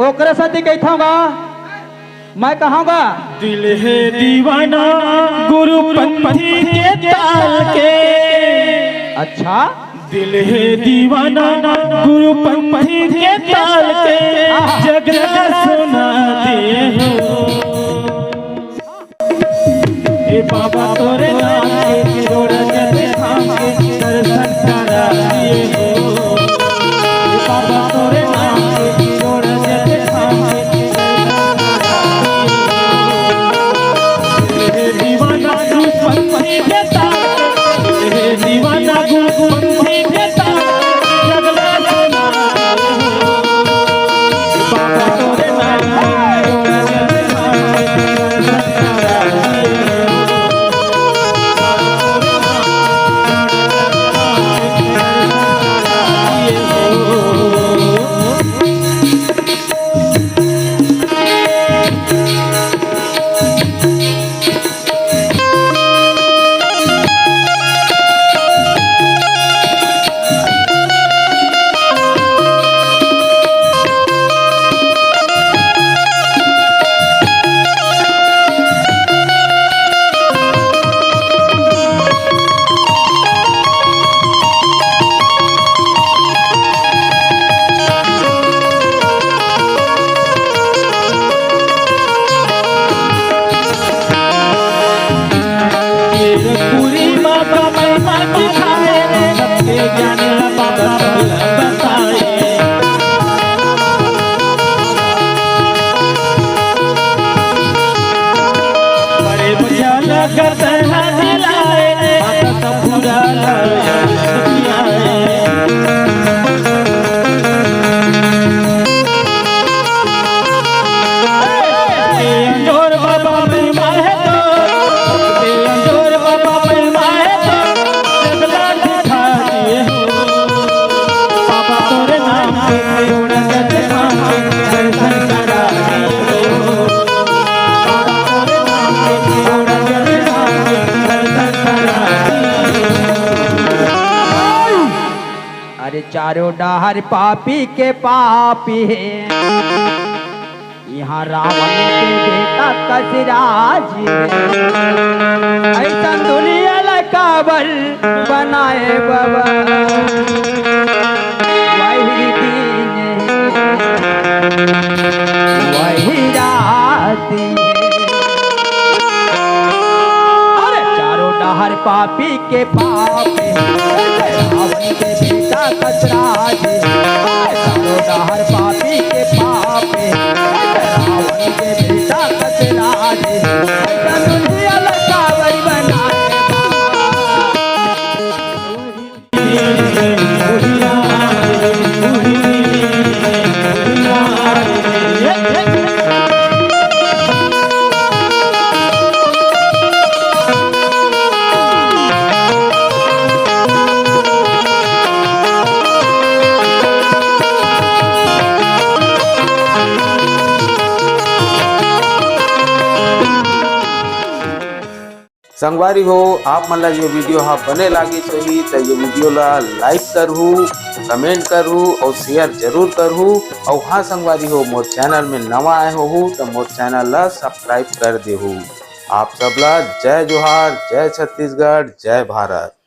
ओकरे साथी कहूँगा मैं कहूँगा दिल है दीवाना गुरु पंथी के ताल के। अच्छा दिल है दीवाना गुरु पंथी के ताल के, जगना सुना दिए हो ए बाबा तोरे नाम के जोड़ जते थाम के दर्शन करा दिए हो। ए बाबा तोरे नाम के जोड़ जते थाम के दीवाना गुरु पंथी के ताल, दीवाना गुरु पंथी के ताल, जगना सुना बाबा तोरे नाम जोड़ जते थाम के दर्शन करा दिए हो। चारों डाहर पापी के पापी है, यहाँ रावण के बेटा कसराज ऐसा दुनिया लकाबल बनाए बाबा वही दिन वही रात। अरे चारों डाहर पापी के पापी रावण के बेटा कसराज, चारों डाहर पापी के पापी रावण के बेटा कसराज दुनिया लकावर बनाए संगवारी हो आप मन ला ये वीडियो हाँ बने लागे सही तो ये वीडियो ला लाइक करहू, कमेंट करहू और शेयर जरूर करहू। और हाँ संगवारी हो मोर चैनल में नवा आए हो तो मोर चैनल ला सब्सक्राइब कर देहू। आप सब ला जय जोहार, जय छत्तीसगढ़, जय भारत।